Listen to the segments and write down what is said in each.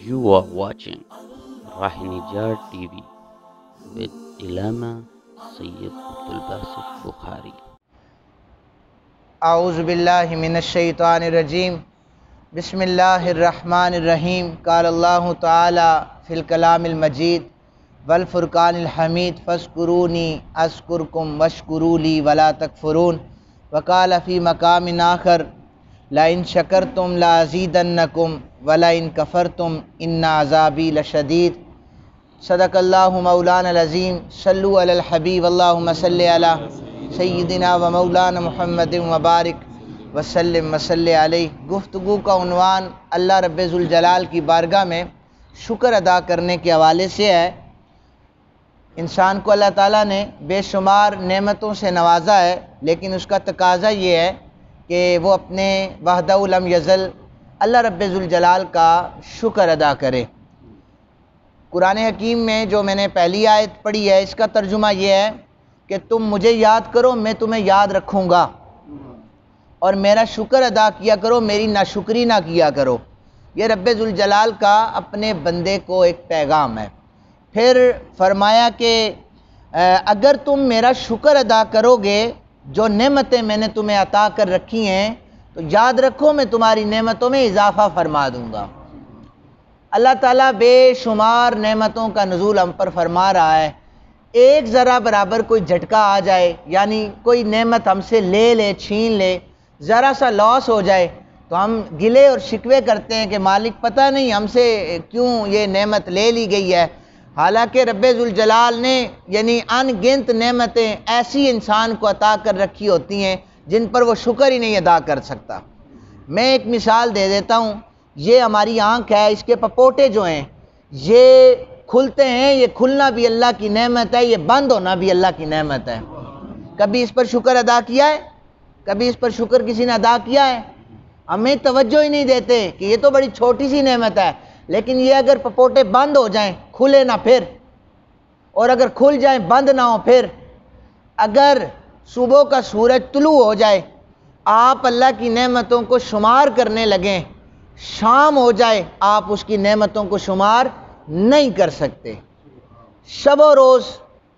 You are watching Rahinijar TV with Ilama Sayyid Abdul Basit Bukhari. اعوذ باللہ من الشیطان الرجیم بسم اللہ الرحمن الرحیم قال اللہ تعالی فی الکلام المجید والفرقان الحمید فاذکرونی اذکرکم واشکروا لی ولا تکفرون وقال فی مقام آخر لئن شکرتم لازیدنکم ولئن کفرتم ان عذابی لشدید صدق اللہ مولانا العظیم صلو علی الحبیب اللہم صلی علی سیدنا و مولانا محمد وبارک وسلم وصلی علیہ۔ گفتگو کا عنوان اللہ رب ذوالجلال کی بارگاہ میں شکر ادا کرنے کے حوالے سے ہے۔ انسان کو اللہ تعالیٰ نے بے شمار نعمتوں سے نوازا ہے، لیکن اس کا تقاضا یہ ہے کہ وہ اپنے وحدہ لم یزل اللہ رب ذوالجلال کا شکر ادا کرے۔ قرآن حکیم میں جو میں نے پہلی آیت پڑھی ہے، اس کا ترجمہ یہ ہے کہ تم مجھے یاد کرو، میں تمہیں یاد رکھوں گا، اور میرا شکر ادا کیا کرو، میری ناشکری نہ کیا کرو۔ یہ رب ذوالجلال کا اپنے بندے کو ایک پیغام ہے۔ پھر فرمایا کہ اگر تم میرا شکر ادا کرو گے، جو نعمتیں میں نے تمہیں عطا کر رکھی ہیں، تو یاد رکھو میں تمہاری نعمتوں میں اضافہ فرما دوں گا۔ اللہ تعالیٰ بے شمار نعمتوں کا نزول ہم پر فرما رہا ہے۔ ایک ذرا برابر کوئی جھٹکا آ جائے، یعنی کوئی نعمت ہم سے لے لے، چھین لے، ذرا سا لاس ہو جائے، تو ہم گلے اور شکوے کرتے ہیں کہ مالک پتہ نہیں ہم سے کیوں یہ نعمت لے لی گئی ہے۔ حالانکہ رب ذوالجلال نے یعنی ان گنت نعمتیں ایسی انسان کو عطا کر رکھی ہوتی ہیں جن پر وہ شکر ہی نہیں ادا کر سکتا۔ میں ایک مثال دے دیتا ہوں۔ یہ ہماری آنکھ ہے، اس کے پپوٹے جو ہیں یہ کھلتے ہیں، یہ کھلنا بھی اللہ کی نعمت ہے، یہ بند ہونا بھی اللہ کی نعمت ہے۔ کبھی اس پر شکر ادا کیا ہے؟ کبھی اس پر شکر کسی نے ادا کیا ہے؟ ہمیں توجہ ہی نہیں دیتے کہ یہ تو بڑی چھوٹی سی نعمت ہے، لیکن یہ اگر پپوٹے بند ہو جائیں، کھلے نہ پھر، اور اگر کھل جائیں بند نہ ہو پھر، اگر صبح کا سورج طلوع ہو جائے، آپ اللہ کی نعمتوں کو شمار کرنے لگیں، شام ہو جائے آپ اس کی نعمتوں کو شمار نہیں کر سکتے۔ شب و روز،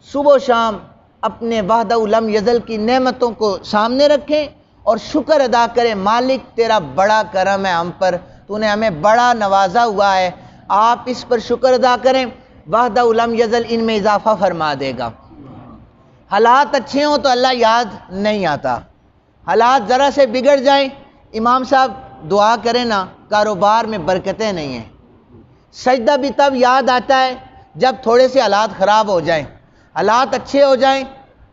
صبح و شام اپنے وحدہ لم یزل کی نعمتوں کو سامنے رکھیں اور شکر ادا کریں، مالک تیرا بڑا کرم ہے ہم پر، تو نے ہمیں بڑا نوازا ہوا ہے۔ آپ اس پر شکر ادا کریں، وحدہ لم یزل ان میں اضافہ فرما دے گا۔ حالات اچھے ہوں تو اللہ یاد نہیں آتا، حالات ذرا سے بگڑ جائیں، امام صاحب دعا کریں نا، کاروبار میں برکتیں نہیں ہیں۔ سجدہ بھی تب یاد آتا ہے جب تھوڑے سے حالات خراب ہو جائیں، حالات اچھے ہو جائیں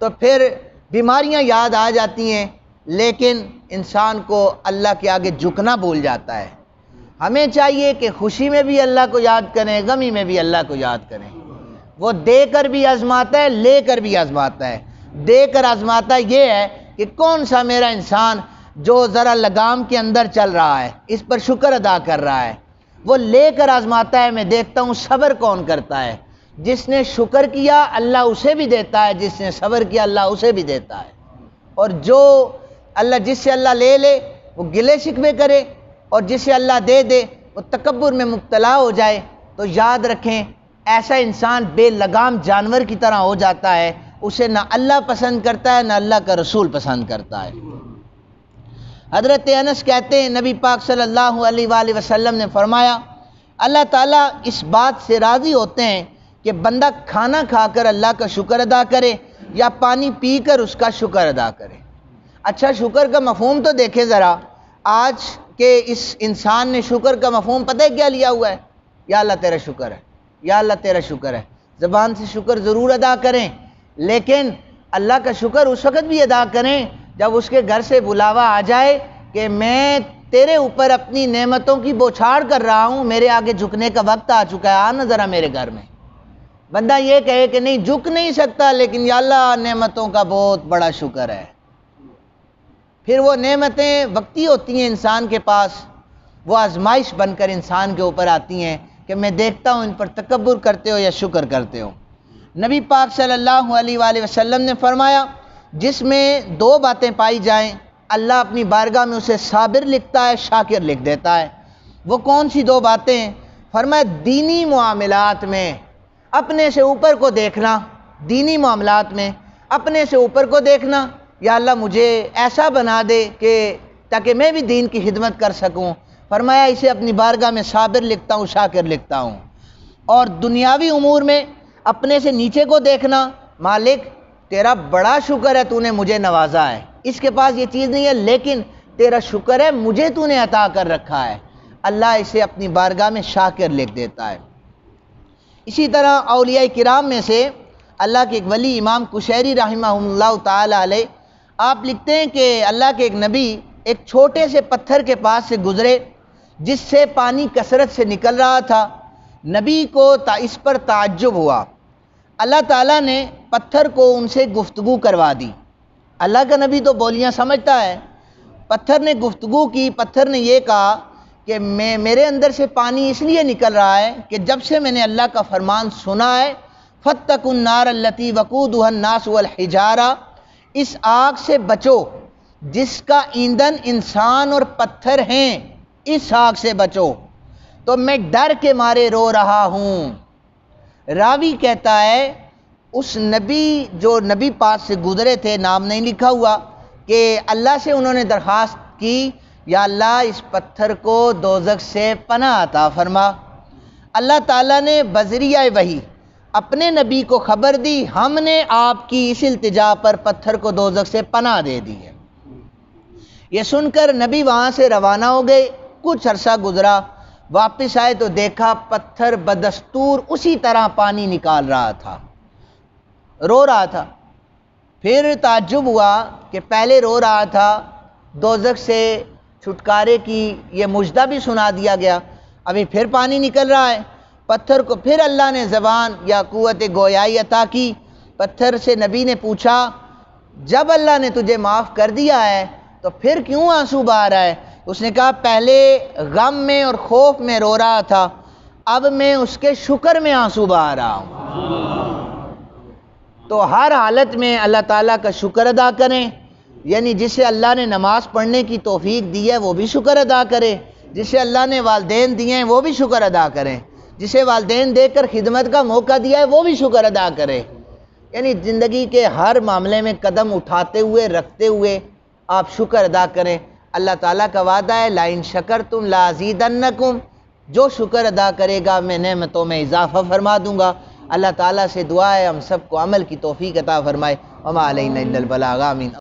تو پھر بیماریاں یاد آ جاتی ہیں، لیکن انسان کو اللہ کے آگے جھکنا بھول جاتا ہے۔ ہمیں چاہیے کہ خوشی میں بھی اللہ کو یاد کریں، غمی میں بھی اللہ کو یاد کریں۔ وہ دے کر بھی آزماتا ہے، لے کر بھی آزماتا ہے۔ دے کر آزماتا یہ ہے کہ کون سا میرا انسان جو ذرا لگام کے اندر چل رہا ہے، اس پر شکر ادا کر رہا ہے۔ وہ لے کر آزماتا ہے، میں دیکھتا ہوں صبر کون کرتا ہے۔ جس نے شکر کیا اللہ اسے بھی دیتا ہے، جس نے صبر کیا اللہ اسے بھی دیتا ہے۔ اور جو اللہ جس سے اللہ لے لے وہ گلے شکوے کرے، اور جس سے اللہ دے دے وہ تکبر میں مبتلا ہو جائے، تو یاد رکھیں ایسا انسان بے لگام جانور کی طرح ہو جاتا ہے، اسے نہ اللہ پسند کرتا ہے نہ اللہ کا رسول پسند کرتا ہے۔ حضرت انس کہتے ہیں نبی پاک صلی اللہ علیہ وآلہ وسلم نے فرمایا، اللہ تعالیٰ اس بات سے راضی ہوتے ہیں کہ بندہ کھانا کھا کر اللہ کا شکر ادا کرے یا پانی پی کر اس کا شکر ادا کرے۔ اچھا، شکر کا مفہوم تو دیکھیں ذرا، آج کے اس انسان نے شکر کا مفہوم پتہ ہے کیا لیا ہوا ہے؟ یا اللہ تیرا شکر ہے، یا اللہ تیرا شکر ہے۔ زبان سے شکر ضرور ادا کریں، لیکن اللہ کا شکر اس وقت بھی ادا کریں جب اس کے گھر سے بلاوا آ جائے کہ میں تیرے اوپر اپنی نعمتوں کی بوچھاڑ کر رہا ہوں، میرے آگے جھکنے کا وقت آ چکا ہے، آنا ذرا میرے گھر میں۔ بندہ یہ کہے کہ نہیں جھک نہیں سکتا، لیکن یا اللہ نعمتوں کا بہت بڑا شکر ہے۔ پھر وہ نعمتیں وقتی ہوتی ہیں انسان کے پاس، وہ آزمائش بن کر انسان کے اوپر آتی ہیں کہ میں دیکھتا ہوں ان پر تکبر کرتے ہو یا شکر کرتے ہو۔ نبی پاک صلی اللہ علیہ وآلہ وسلم نے فرمایا، جس میں دو باتیں پائی جائیں اللہ اپنی بارگاہ میں اسے صابر لکھتا ہے، شاکر لکھ دیتا ہے۔ وہ کون سی دو باتیں؟ فرمایا دینی معاملات میں اپنے سے اوپر کو دیکھنا، دینی معاملات میں اپنے سے اوپر کو دیکھنا، یا اللہ مجھے ایسا بنا دے کہ تاکہ میں بھی دین کی خدمت کر سکوں۔ فرمایا اسے اپنی بارگاہ میں صابر لکھتا ہوں، شاکر لکھتا ہوں۔ اور دنیاوی امور میں اپنے سے نیچے کو دیکھنا، مالک تیرا بڑا شکر ہے تو نے مجھے نوازا ہے، اس کے پاس یہ چیز نہیں ہے لیکن تیرا شکر ہے مجھے تو نے عطا کر رکھا ہے، اللہ اسے اپنی بارگاہ میں شاکر لکھ دیتا ہے۔ اسی طرح اولیاء کرام میں سے اللہ کے ایک ولی امام کشیری رحمہ اللہ تعالی علیہ، آپ لکھتے ہیں کہ اللہ کے ایک نبی ایک چھوٹے سے پتھر کے پاس سے گزرے جس سے پانی کثرت سے نکل رہا تھا۔ نبی کو اس پر تعجب ہوا، اللہ تعالیٰ نے پتھر کو ان سے گفتگو کروا دی۔ اللہ کا نبی تو بولیاں سمجھتا ہے، پتھر نے گفتگو کی، پتھر نے یہ کہا کہ میرے اندر سے پانی اس لیے نکل رہا ہے کہ جب سے میں نے اللہ کا فرمان سنا ہے فَاتَّقُوا النَّارَ الَّتِي وَقُودُهَا النَّاسُ وَالْحِجَارَةُ، اس آگ سے بچو جس کا ایندھن انسان اور پتھر ہیں، اس آگ سے بچو، تو میں ڈر کے مارے رو رہا ہوں۔ راوی کہتا ہے اس نبی جو نبی پاس سے گزرے تھے، نام نہیں لکھا ہوا، کہ اللہ سے انہوں نے درخواست کی یا اللہ اس پتھر کو دوزخ سے پناہ عطا فرما۔ اللہ تعالیٰ نے بذریعہ وحی اپنے نبی کو خبر دی، ہم نے آپ کی اس التجا پر پتھر کو دوزخ سے پناہ دے دی ہے۔ یہ سن کر نبی وہاں سے روانہ ہو گئے، کچھ عرصہ گزرا، واپس آئے تو دیکھا پتھر بدستور اسی طرح پانی نکال رہا تھا، رو رہا تھا۔ پھر تعجب ہوا کہ پہلے رو رہا تھا، دوزخ سے چھٹکارے کی یہ مژدہ بھی سنا دیا گیا، ابھی پھر پانی نکل رہا ہے۔ پتھر کو پھر اللہ نے زبان یا قوت گویائی عطا کی، پتھر سے نبی نے پوچھا جب اللہ نے تجھے معاف کر دیا ہے تو پھر کیوں آنسو بہا رہا ہے؟ اس نے کہا پہلے غم میں اور خوف میں رو رہا تھا، اب میں اس کے شکر میں آنسو بہا رہا ہوں۔ تو ہر حالت میں اللہ تعالیٰ کا شکر ادا کریں، یعنی جسے اللہ نے نماز پڑھنے کی توفیق دی ہے وہ بھی شکر ادا کرے، جسے اللہ نے والدین دیے ہیں وہ بھی شکر ادا کریں، جسے والدین دے کر خدمت کا موقع دیا ہے وہ بھی شکر ادا کرے۔ یعنی زندگی کے ہر معاملے میں قدم اٹھاتے ہوئے رکھتے ہوئے آپ شکر ادا کریں۔ اللہ تعالیٰ کا وعدہ ہے لَإِن شَكَرْتُمْ لَأَزِيدَنَّكُمْ، جو شکر ادا کرے گا میں نعمتوں میں اضافہ فرما دوں گا۔ اللہ تعالیٰ سے دعا ہے ہم سب کو عمل کی توفیق عطا فرمائے۔ وما علینا الا البلاغ، آمین۔